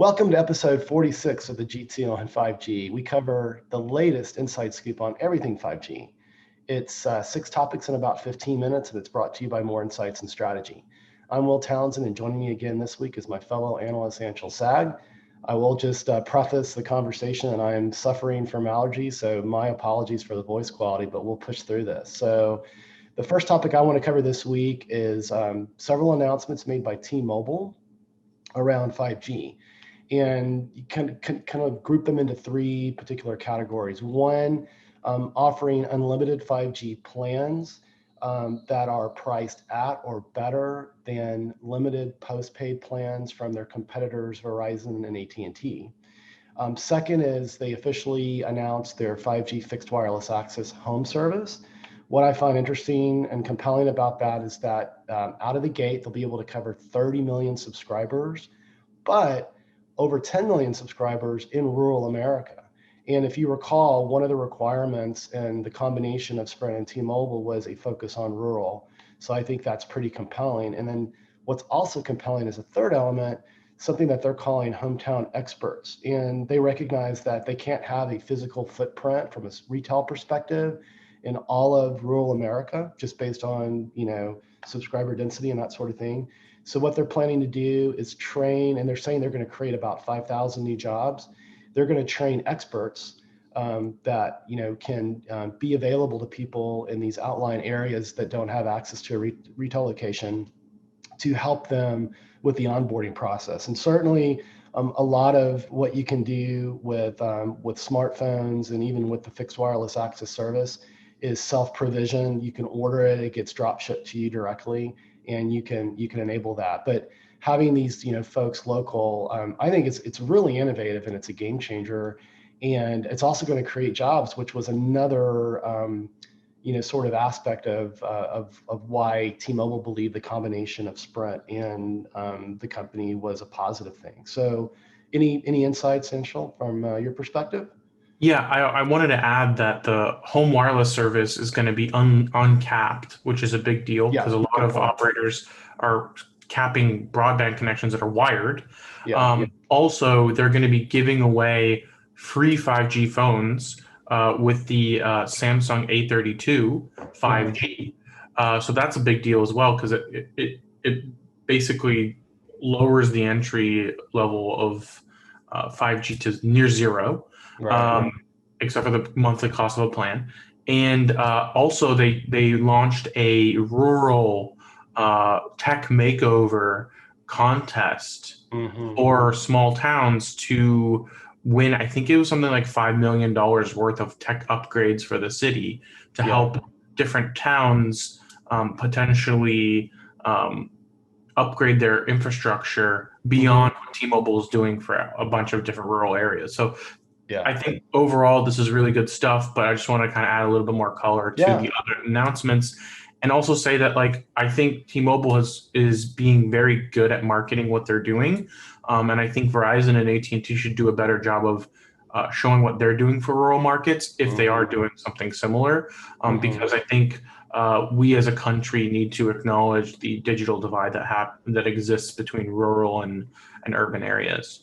Welcome to episode 46 of the GT on 5G. We cover the latest inside scoop on everything 5G. It's 6 topics in about 15 minutes, and it's brought to you by More Insights and Strategy. I'm Will Townsend, and joining me again this week is my fellow analyst, Anshel Sag. I will just preface the conversation, and I am suffering from allergies, so my apologies for the voice quality, but we'll push through this. So the first topic I want to cover this week is several announcements made by T-Mobile around 5G. And you kind of group them into 3 particular categories. One, offering unlimited 5G plans that are priced at or better than limited postpaid plans from their competitors, Verizon and AT&T. Second is they officially announced their 5G fixed wireless access home service. What I find interesting and compelling about that is that out of the gate, they'll be able to cover 30 million subscribers, but over 10 million subscribers in rural America. And if you recall, one of the requirements in the combination of Sprint and T-Mobile was a focus on rural. So I think that's pretty compelling. And then what's also compelling is a third element, something that they're calling hometown experts. And they recognize that they can't have a physical footprint from a retail perspective in all of rural America, just based on, subscriber density and that sort of thing. So what they're planning to do is train, and they're saying they're going to create about 5,000 new jobs. They're going to train experts that can be available to people in these outlying areas that don't have access to a retail location to help them with the onboarding process. And certainly a lot of what you can do with smartphones and even with the fixed wireless access service is self-provision. You can order it; it gets drop shipped to you directly, and you can enable that. But having these folks local, I think it's really innovative, and it's a game changer, and it's also going to create jobs, which was another sort of aspect of why T-Mobile believed the combination of Sprint and the company was a positive thing. So any insights, Anshel, from your perspective? Yeah, I wanted to add that the home wireless service is going to be uncapped, which is a big deal because a lot of operators are capping broadband connections that are wired. Also, they're going to be giving away free 5G phones with the Samsung A32 5G. So that's a big deal as well because it basically lowers the entry level of 5G to near zero. Right. Except for the monthly cost of a plan. And also they launched a rural tech makeover contest for small towns to win. I think it was something like $5 million worth of tech upgrades for the city to help different towns potentially upgrade their infrastructure beyond what T-Mobile is doing for a bunch of different rural areas. So I think overall this is really good stuff, but I just want to kind of add a little bit more color to the other announcements, and also say that I think T-Mobile is being very good at marketing what they're doing, and I think Verizon and AT&T should do a better job of showing what they're doing for rural markets if they are doing something similar, because I think we as a country need to acknowledge the digital divide that exists between rural and urban areas.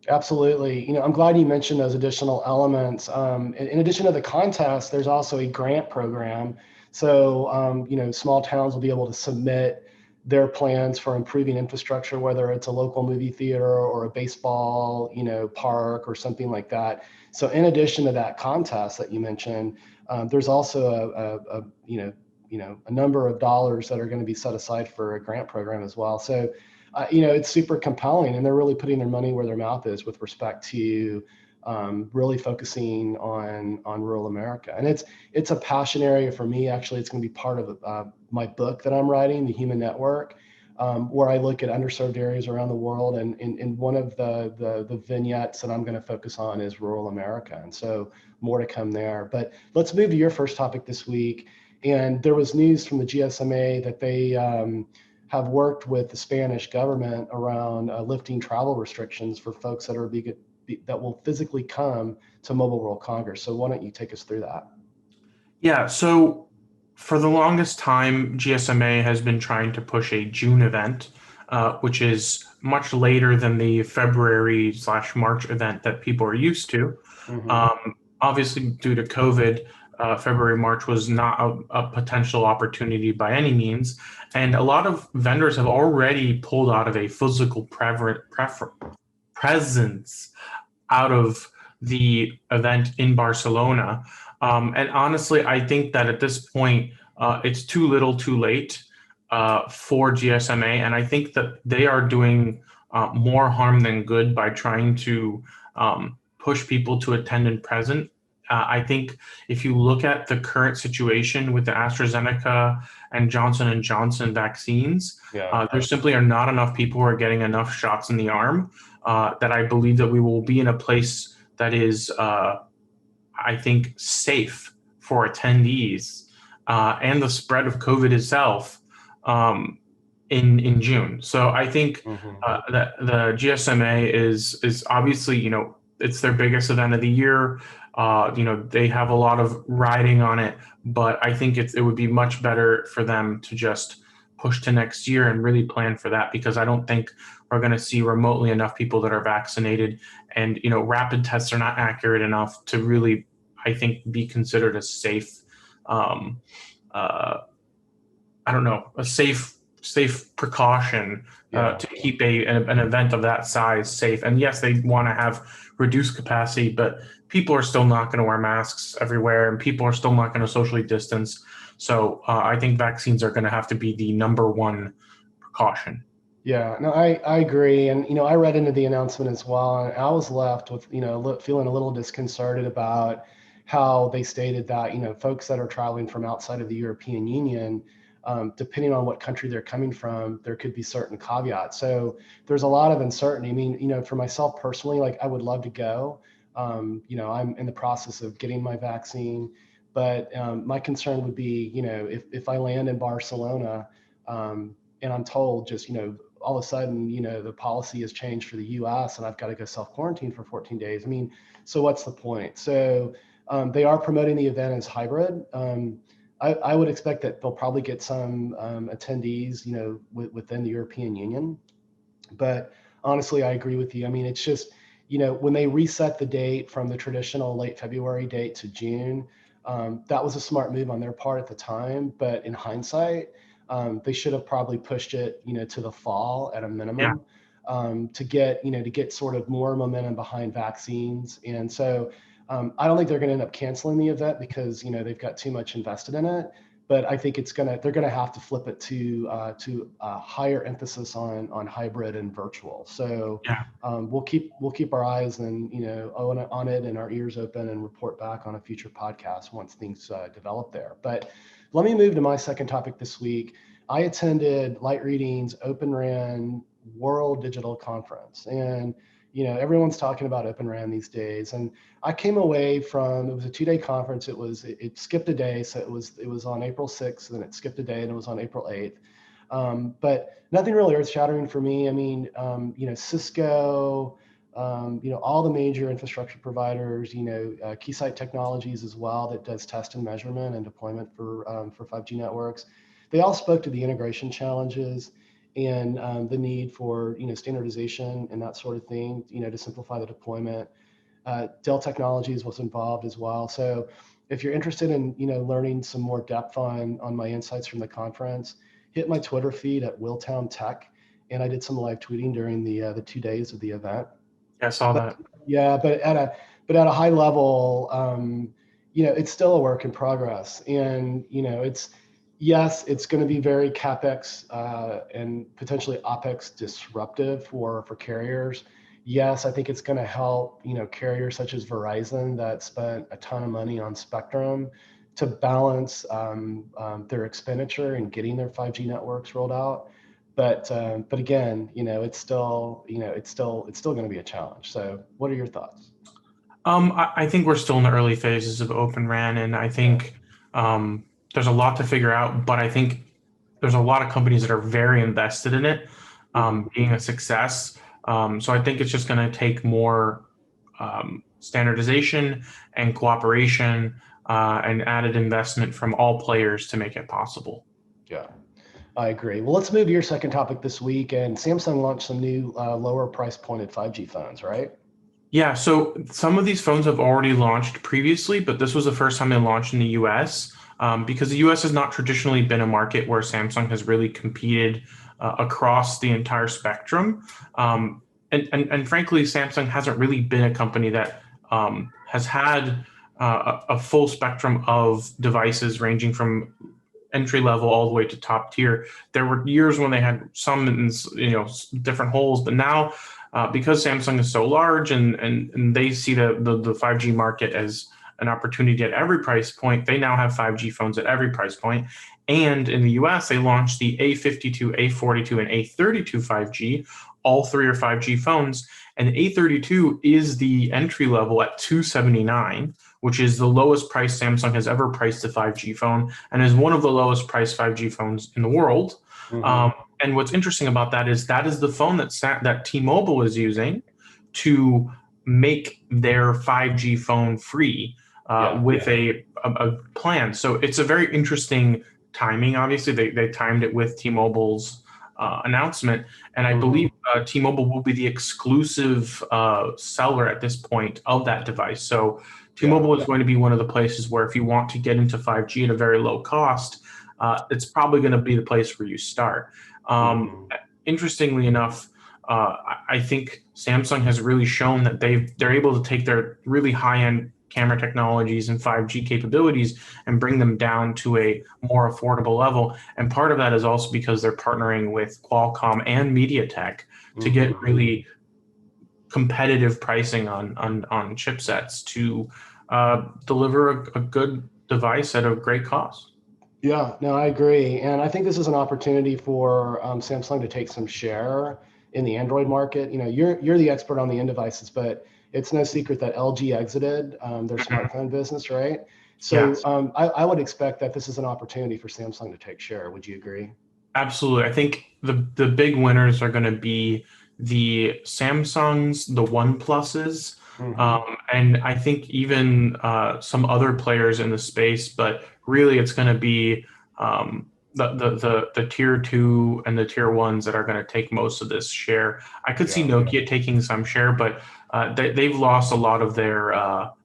Absolutely. I'm glad you mentioned those additional elements. In addition to the contest, there's also a grant program. So, small towns will be able to submit their plans for improving infrastructure, whether it's a local movie theater or a baseball, park or something like that. So in addition to that contest that you mentioned, there's also a number of dollars that are going to be set aside for a grant program as well. So it's super compelling, and they're really putting their money where their mouth is with respect to really focusing on rural America. And it's a passion area for me. Actually, it's going to be part of my book that I'm writing, The Human Network, where I look at underserved areas around the world. And one of the vignettes that I'm going to focus on is rural America. And so more to come there. But let's move to your first topic this week. And there was news from the GSMA that they have worked with the Spanish government around lifting travel restrictions for folks that will physically come to Mobile World Congress. So why don't you take us through that? Yeah, so for the longest time, GSMA has been trying to push a June event which is much later than the February/March event that people are used to. Obviously, due to COVID, February, March was not a potential opportunity by any means. And a lot of vendors have already pulled out of a physical presence out of the event in Barcelona. And honestly, I think that at this point, it's too little too late for GSMA. And I think that they are doing more harm than good by trying to push people to attend in present. I think if you look at the current situation with the AstraZeneca and Johnson & Johnson vaccines, there simply are not enough people who are getting enough shots in the arm that I believe that we will be in a place that is, I think, safe for attendees and the spread of COVID itself in June. So I think that the GSMA is obviously, it's their biggest event of the year. They have a lot of riding on it, but I think it would be much better for them to just push to next year and really plan for that, because I don't think we're going to see remotely enough people that are vaccinated, and rapid tests are not accurate enough to really, I think, be considered a safe, a safe precaution to keep an event of that size safe. And yes, they want to have reduced capacity, but people are still not going to wear masks everywhere, and people are still not going to socially distance. So I think vaccines are going to have to be the number one precaution. Yeah, no, I agree. And, I read into the announcement as well, and I was left with, feeling a little disconcerted about how they stated that, folks that are traveling from outside of the European Union, depending on what country they're coming from, there could be certain caveats. So there's a lot of uncertainty. I mean, for myself personally, like I would love to go. I'm in the process of getting my vaccine, but my concern would be, if I land in Barcelona and I'm told just, all of a sudden, the policy has changed for the US and I've got to go self-quarantine for 14 days. I mean, so what's the point? So they are promoting the event as hybrid. I would expect that they'll probably get some attendees, within the European Union. But honestly, I agree with you. I mean, it's just, when they reset the date from the traditional late February date to June, that was a smart move on their part at the time. But in hindsight, they should have probably pushed it, to the fall at a minimum, to get sort of more momentum behind vaccines. And so I don't think they're going to end up canceling the event because, they've got too much invested in it. But I think they're going to have to flip it to higher emphasis on hybrid and virtual. So we'll keep our eyes and on it and our ears open and report back on a future podcast once things develop there. But let me move to my second topic this week. I attended Light Reading's Open RAN World Digital Conference, and everyone's talking about Open RAN these days. And I came away it was a 2-day conference. It skipped a day. So it was on April 6th, and it skipped a day, and it was on April 8th. But nothing really earth shattering for me. I mean, Cisco, all the major infrastructure providers, Keysight Technologies as well, that does test and measurement and deployment for 5G networks. They all spoke to the integration challenges and the need for standardization and that sort of thing, to simplify the deployment. Dell Technologies was involved as well. So if you're interested in learning some more depth on my insights from the conference, hit my Twitter feed at Willtown Tech, and I did some live tweeting during the 2 days of the event. I saw that. Yeah, but at a high level, it's still a work in progress, and it's going to be very CapEx and potentially OpEx disruptive for carriers. Yes, I think it's going to help, carriers such as Verizon that spent a ton of money on spectrum to balance their expenditure in getting their 5G networks rolled out. But again, it's still going to be a challenge. So what are your thoughts? I think we're still in the early phases of Open RAN, and I think there's a lot to figure out, but I think there's a lot of companies that are very invested in it being a success. So I think it's just going to take more standardization and cooperation and added investment from all players to make it possible. Yeah. I agree. Well, let's move to your second topic this week. And Samsung launched some new lower price pointed 5G phones, right? Yeah, so some of these phones have already launched previously, but this was the first time they launched in the US, because the US has not traditionally been a market where Samsung has really competed across the entire spectrum. And frankly, Samsung hasn't really been a company that has had a full spectrum of devices ranging from entry level all the way to top tier. There were years when they had some in, different holes, but now because Samsung is so large and they see the 5G market as an opportunity at every price point, they now have 5G phones at every price point. And in the US, they launched the A52, A42, and A32 5G. All three are 5G phones. And the A32 is the entry level at $279, which is the lowest price Samsung has ever priced a 5G phone and is one of the lowest priced 5G phones in the world. And what's interesting about that is the phone that T-Mobile is using to make their 5G phone free with a plan. So it's a very interesting timing. Obviously, they timed it with T-Mobile's announcement, and I believe T-Mobile will be the exclusive seller at this point of that device. So T-Mobile is going to be one of the places where if you want to get into 5G at a very low cost, it's probably going to be the place where you start. Interestingly enough, I think Samsung has really shown that they're able to take their really high-end camera technologies and 5G capabilities and bring them down to a more affordable level. And part of that is also because they're partnering with Qualcomm and MediaTek to get really competitive pricing on chipsets to deliver a good device at a great cost. Yeah, no, I agree. And I think this is an opportunity for Samsung to take some share in the Android market. You're the expert on the end devices, but it's no secret that LG exited their smartphone business, right? So Yes. I would expect that this is an opportunity for Samsung to take share. Would you agree? Absolutely. I think the big winners are going to be the Samsungs, the OnePluses, and I think even some other players in the space. But really, it's going to be the tier two and the tier ones that are going to take most of this share. I could see Nokia taking some share, but they've lost a lot of their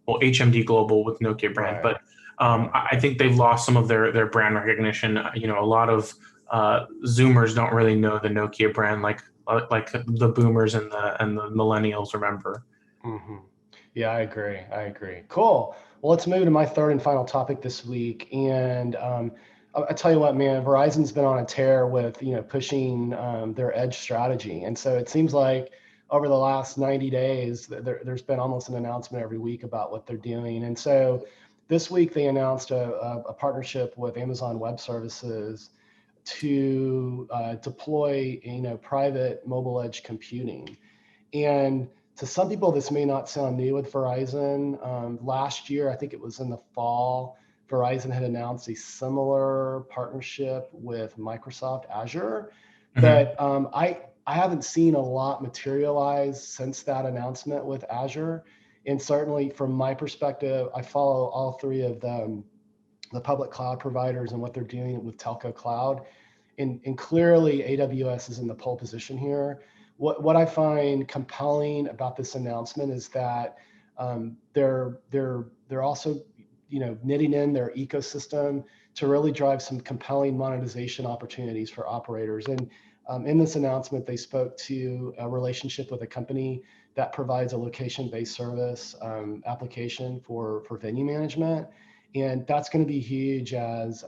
HMD Global with Nokia brand, but I think they've lost some of their brand recognition. A lot of Zoomers don't really know the Nokia brand like the boomers and the millennials remember. Yeah, I agree. Cool. Well, let's move to my third and final topic this week. And I tell you what, man, Verizon's been on a tear with pushing their edge strategy, and so it seems like over the last 90 days, there's been almost an announcement every week about what they're doing. And so this week they announced a partnership with Amazon Web Services to deploy private mobile edge computing. And to some people, this may not sound new with Verizon. Last year, I think it was in the fall, Verizon had announced a similar partnership with Microsoft Azure, but I haven't seen a lot materialize since that announcement with Azure. And certainly from my perspective, I follow all three of them, the public cloud providers and what they're doing with telco cloud. And clearly AWS is in the pole position here. What I find compelling about this announcement is that they're also knitting in their ecosystem to really drive some compelling monetization opportunities for operators. And in this announcement, they spoke to a relationship with a company that provides a location-based service application for venue management. And that's going to be huge as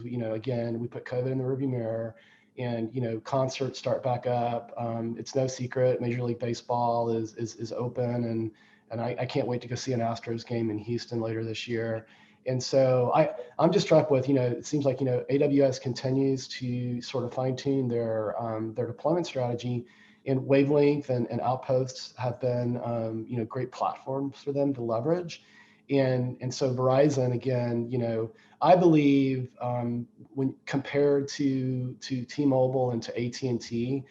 we, again, we put COVID in the rearview mirror and, concerts start back up. It's no secret, Major League Baseball is open, and I can't wait to go see an Astros game in Houston later this year. And so I'm just struck with, it seems like, AWS continues to sort of fine tune their deployment strategy, and Wavelength and Outposts have been, great platforms for them to leverage. And so Verizon, again, I believe when compared to T-Mobile and to AT&T,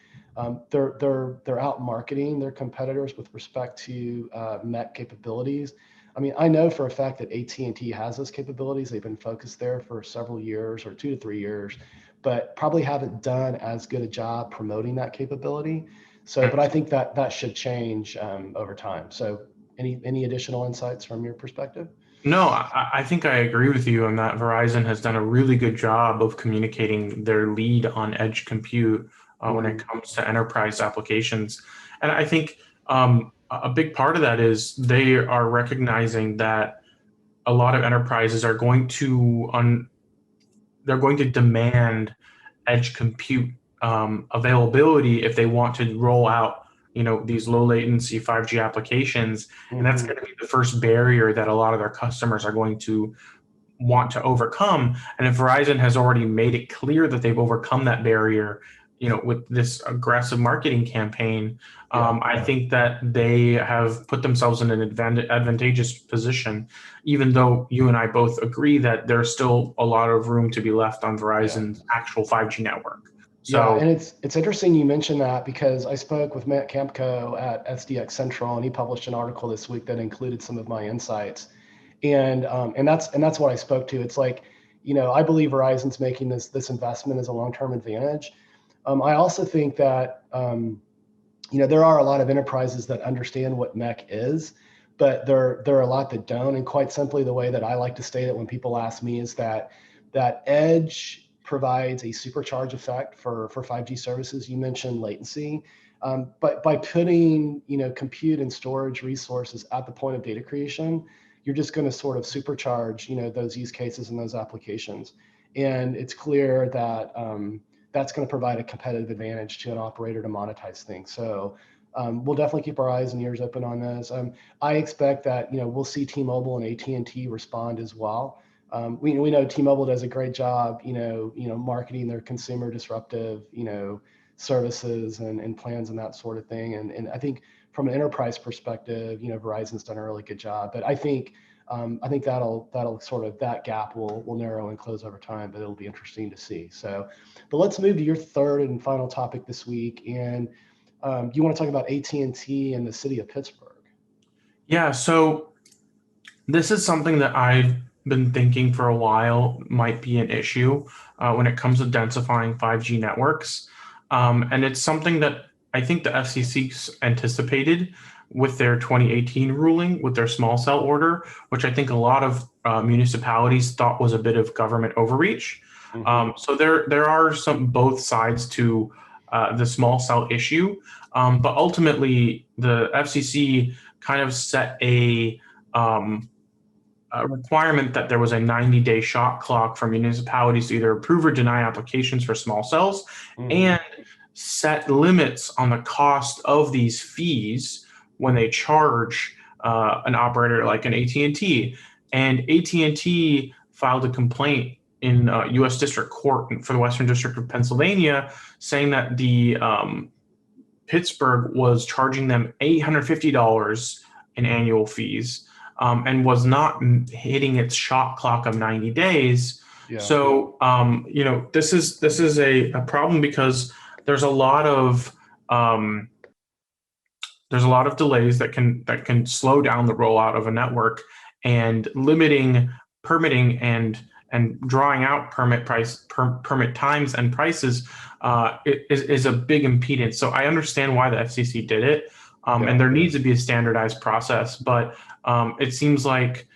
they're out marketing their competitors with respect to MEC capabilities. I mean, I know for a fact that AT&T has those capabilities. They've been focused there for several years, or 2 to 3 years. but probably haven't done as good a job promoting that capability. So, but I think that should change over time. So any additional insights from your perspective? No, I think I agree with you on that. Verizon has done a really good job of communicating their lead on edge compute when it comes to enterprise applications. And I think a big part of that is they are recognizing that a lot of enterprises are going to they're going to demand edge compute availability if they want to roll out these low latency 5G applications. And that's going to be the first barrier that a lot of their customers are going to want to overcome. And if Verizon has already made it clear that they've overcome that barrier, with this aggressive marketing campaign, I think that they have put themselves in an advantageous position, even though you and I both agree that there's still a lot of room to be left on Verizon's actual 5G network. So, and it's interesting you mentioned that, because I spoke with Matt Campco at SDX Central, and he published an article this week that included some of my insights. And that's what I spoke to. It's like, I believe Verizon's making this investment as a long-term advantage. I also think that there are a lot of enterprises that understand what MEC is, but there are a lot that don't. And quite simply, the way that I like to state it when people ask me is that edge provides a supercharge effect for 5G services. You mentioned latency, but by putting compute and storage resources at the point of data creation, you're just going to sort of supercharge those use cases and those applications. And it's clear that that's going to provide a competitive advantage to an operator to monetize things. So we'll definitely keep our eyes and ears open on this. I expect that we'll see T-Mobile and AT&T respond as well. We know T-Mobile does a great job, marketing their consumer disruptive, services and plans and that sort of thing. And I think from an enterprise perspective, Verizon's done a really good job. But I think that'll sort of, that gap will narrow and close over time. But it'll be interesting to see. So, but let's move to your third and final topic this week. And you want to talk about AT&T and the City of Pittsburgh? Yeah. So this is something that I've been thinking for a while might be an issue when it comes to densifying 5G networks. And it's something that I think the FCC anticipated with their 2018 ruling, with their small cell order, which I think a lot of municipalities thought was a bit of government overreach. So there are both sides to the small cell issue, but ultimately the FCC kind of set a requirement that there was a 90-day shot clock for municipalities to either approve or deny applications for small cells, and set limits on the cost of these fees when they charge an operator like an AT&T. And AT&T filed a complaint in U.S. District Court for the Western District of Pennsylvania, saying that the Pittsburgh was charging them $850 in annual fees, and was not hitting its shot clock of 90 days. So, this is a problem, because there's a lot of delays that can slow down the rollout of a network, and limiting permitting and drawing out permit times and prices is a big impedance. So I understand why the FCC did it, and there needs to be a standardized process, but it seems like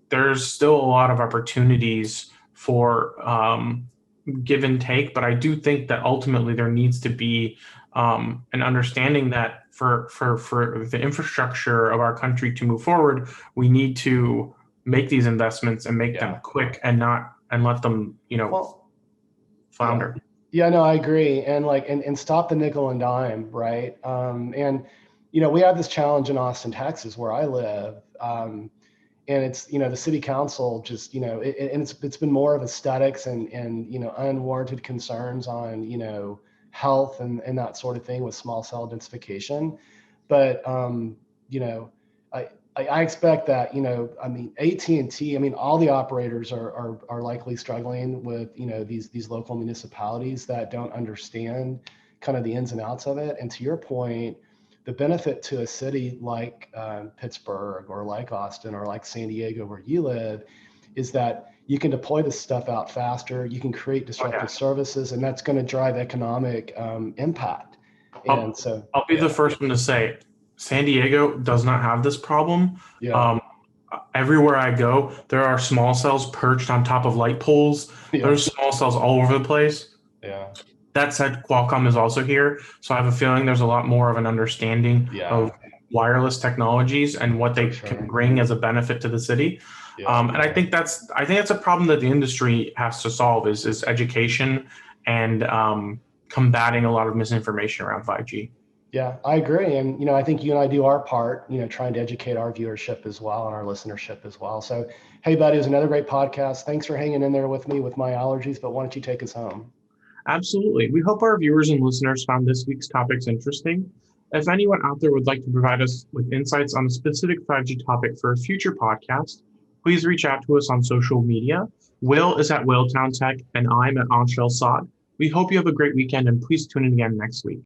there's still a lot of opportunities for give and take. But I do think that ultimately there needs to be an understanding that for the infrastructure of our country to move forward, we need to make these investments and make them quick, and let them flounder. Yeah, no, I agree. And and stop the nickel and dime, right? And we have this challenge in Austin, Texas, where I live. And it's, the city council just, and it's been more of aesthetics and unwarranted concerns on, health and that sort of thing with small cell densification. But, I expect that, AT&T, all the operators are likely struggling with, these local municipalities that don't understand kind of the ins and outs of it. And to your point, the benefit to a city like Pittsburgh or like Austin or like San Diego, where you live, is that you can deploy this stuff out faster. You can create disruptive services, and that's going to drive economic impact. And I'll be the first one to say, San Diego does not have this problem. Yeah. Everywhere I go, there are small cells perched on top of light poles. Yeah. There's small cells all over the place. Yeah. That said, Qualcomm is also here, so I have a feeling there's a lot more of an understanding of wireless technologies and what they can bring as a benefit to the city. And I think that's a problem that the industry has to solve is education and combating a lot of misinformation around 5G. Yeah, I agree. And, I think you and I do our part, trying to educate our viewership as well and our listenership as well. So, hey, buddy, it was another great podcast. Thanks for hanging in there with me with my allergies, but why don't you take us home? Absolutely. We hope our viewers and listeners found this week's topics interesting. If anyone out there would like to provide us with insights on a specific 5G topic for a future podcast, please reach out to us on social media. Will is at Willtown Tech, and I'm at Anshel. We hope you have a great weekend, and please tune in again next week.